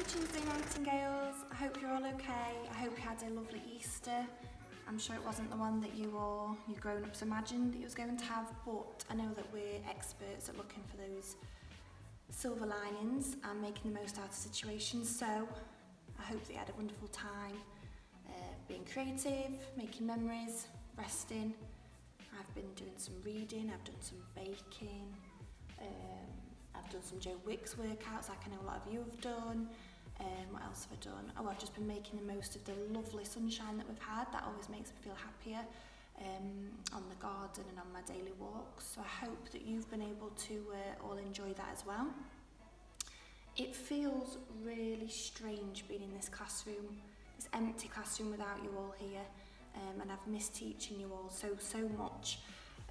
Tuesday Nightingales. I hope you're all okay. I hope you had a lovely Easter. I'm sure it wasn't the one that you grown-ups imagined that you was going to have, but I know that we're experts at looking for those silver linings and making the most out of situations. So I hope that you had a wonderful time being creative, making memories, resting. I've been doing some reading, I've done some baking, I've done some Joe Wicks workouts like I know a lot of you have done. What else have I done? Oh, I've just been making the most of the lovely sunshine that we've had. That always makes me feel happier on the garden and on my daily walks. So I hope that you've been able to all enjoy that as well. It feels really strange being in this classroom, this empty classroom without you all here, and I've missed teaching you all so much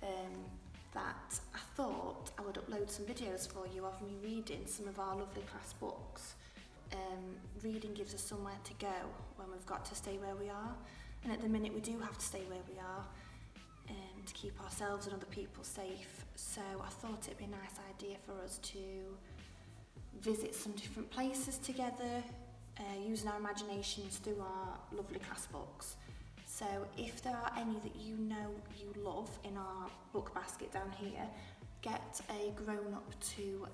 that I thought I would upload some videos for you of me reading some of our lovely class books. Reading gives us somewhere to go when we've got to stay where we are, and at the minute we do have to stay where we are to keep ourselves and other people safe. So I thought it'd be a nice idea for us to visit some different places together, using our imaginations through our lovely class books. So if there are any that you know you love in our book basket down here, get a grown-up to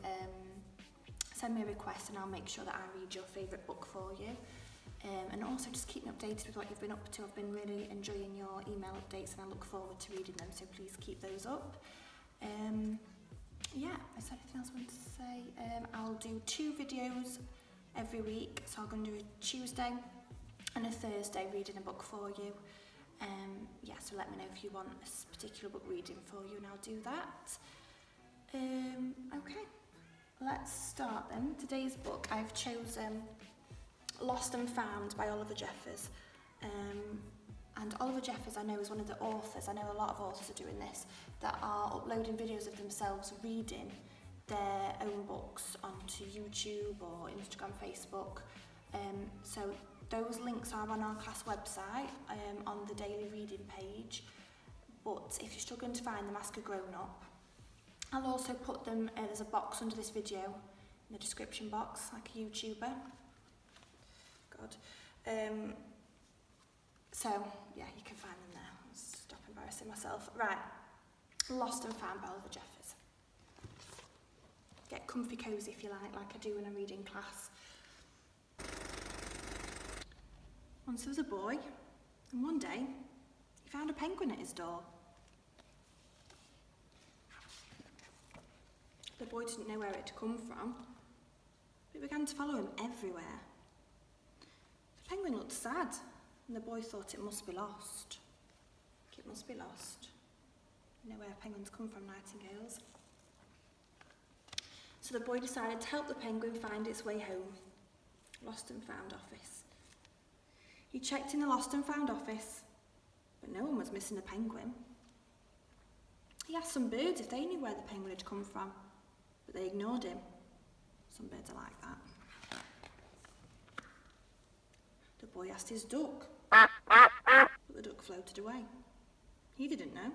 send me a request and I'll make sure that I read your favourite book for you. And also just keep me updated with what you've been up to. I've been really enjoying your email updates and I look forward to reading them, so please keep those up. Yeah, is there anything else I want to say? I'll do 2 videos every week, so I'm going to do a Tuesday and a Thursday reading a book for you. Yeah, so let me know if you want a particular book reading for you and I'll do that. Okay. Let's start then. Today's book I've chosen Lost and Found by Oliver Jeffers. And Oliver Jeffers I know is one of the authors, I know a lot of authors are doing this, that are uploading videos of themselves reading their own books onto YouTube or Instagram, Facebook. So those links are on our class website on the daily reading page. But if you're struggling to find them, ask a grown-up. I'll also put them, there's a box under this video, in the description box, like a YouTuber. God. So, yeah, you can find them there. I'll stop embarrassing myself. Right, Lost and Found by Oliver Jeffers. Get comfy cosy if you like I do when I'm reading class. Once there was a boy, and one day, he found a penguin at his door. The boy didn't know where it had come from, but it began to follow him everywhere. The penguin looked sad, and the boy thought it must be lost. It must be lost. You know where penguins come from, Nightingales. So the boy decided to help the penguin find its way home. Lost and Found office. He checked in the Lost and Found office, but no one was missing a penguin. He asked some birds if they knew where the penguin had come from, but they ignored him. Some birds are like that. The boy asked his duck, but the duck floated away. He didn't know.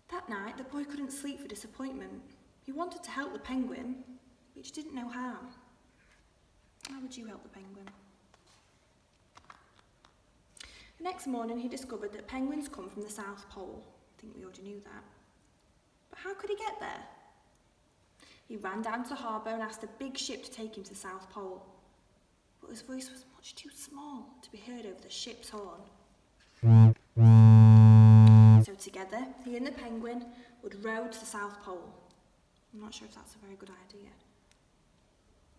That night, the boy couldn't sleep for disappointment. He wanted to help the penguin, but he didn't know how. How would you help the penguin? The next morning, he discovered that penguins come from the South Pole. I think we already knew that. But how could he get there? He ran down to the harbour and asked a big ship to take him to the South Pole. But his voice was much too small to be heard over the ship's horn. So together, he and the penguin would row to the South Pole. I'm not sure if that's a very good idea.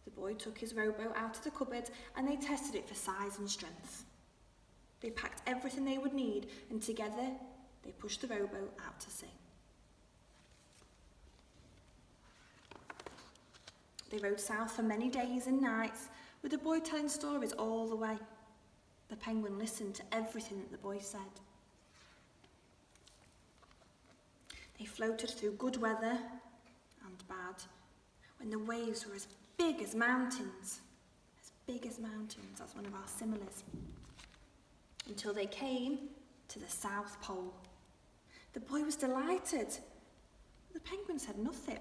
The boy took his rowboat out of the cupboard and they tested it for size and strength. They packed everything they would need and together they pushed the rowboat out to sea. They rowed south for many days and nights, with the boy telling stories all the way. The penguin listened to everything that the boy said. They floated through good weather and bad, when the waves were as big as mountains. As big as mountains, that's one of our similes. Until they came to the South Pole. The boy was delighted. The penguin said nothing.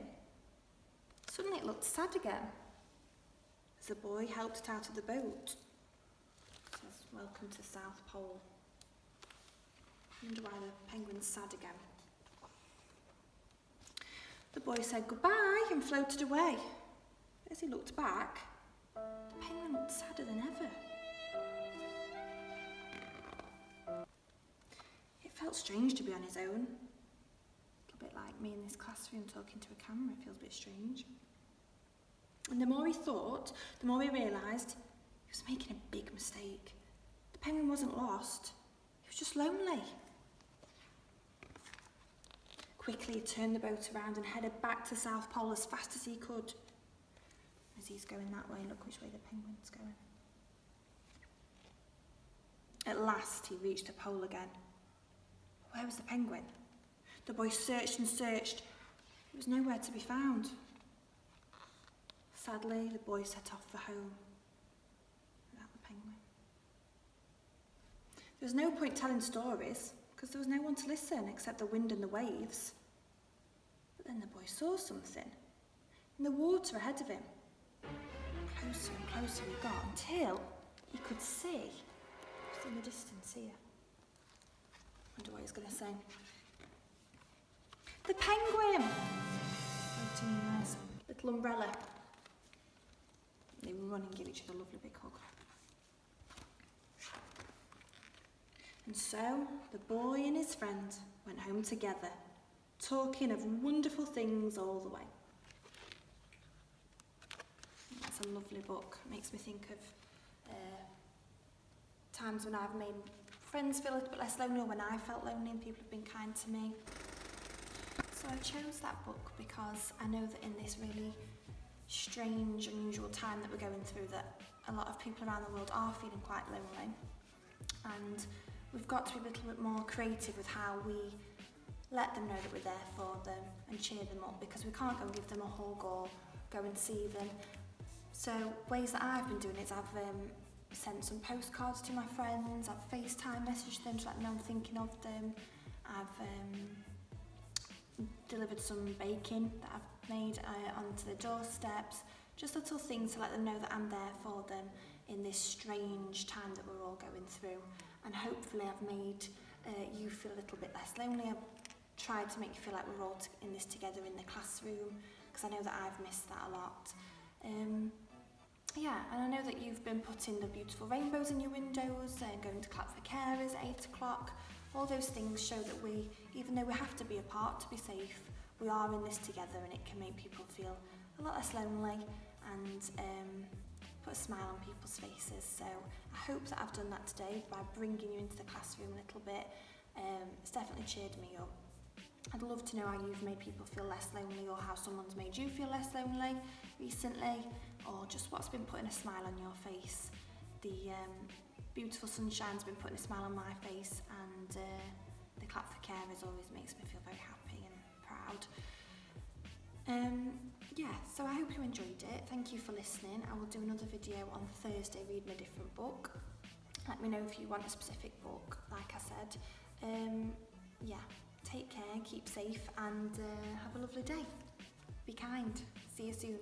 Suddenly it looked sad again. as the boy helped it out of the boat. It says, "Welcome to South Pole." I wonder why the penguin's sad again. The boy said goodbye and floated away. As he looked back, the penguin looked sadder than ever. It felt strange to be on his own. A little bit like me in this classroom talking to a camera. It feels a bit strange. And the more he thought, the more he realised he was making a big mistake. The penguin wasn't lost. He was just lonely. Quickly, he turned the boat around and headed back to South Pole as fast as he could. As he's going that way, look which way the penguin's going. At last, he reached the pole again. Where was the penguin? The boy searched and searched. He was nowhere to be found. Sadly, the boy set off for home without the penguin. There was no point telling stories because there was no one to listen except the wind and the waves. But then the boy saw something in the water ahead of him. Closer and closer he got until he could see. Just in the distance here. Wonder what he's going to say. The penguin! Floating in a nice little umbrella. They run and give each other a lovely big hug. And so the boy and his friend went home together, talking of wonderful things all the way. That's a lovely book. It makes me think of times when I've made friends feel a little bit less lonely, or when I felt lonely and people have been kind to me. So I chose that book because I know that in this really strange, unusual time that we're going through, that a lot of people around the world are feeling quite lonely. And we've got to be a little bit more creative with how we let them know that we're there for them and cheer them up, because we can't go and give them a hug or go and see them. So ways that I've been doing it is I've sent some postcards to my friends, I've FaceTime messaged them to let them know I'm thinking of them, I've delivered some baking that I've made onto their doorsteps, just little things to let them know that I'm there for them in this strange time that we're all going through. And hopefully I've made you feel a little bit less lonely. I've tried to make you feel like we're all in this together in the classroom, because I know that I've missed that a lot. Yeah, and I know that you've been putting the beautiful rainbows in your windows and going to clap for carers at 8 o'clock. All those things show that we, even though we have to be apart to be safe, we are in this together, and it can make people feel a lot less lonely and put a smile on people's faces. So I hope that I've done that today by bringing you into the classroom a little bit. It's definitely cheered me up. I'd love to know how you've made people feel less lonely, or how someone's made you feel less lonely recently, or just what's been putting a smile on your face. The beautiful sunshine's been putting a smile on my face, and the clap for carers always makes me feel very happy and proud. Yeah, so I hope you enjoyed it. Thank you for listening. I will do another video on Thursday reading a different book. Let me know if you want a specific book, like I said. Yeah, take care, keep safe, and have a lovely day. Be kind. See you soon.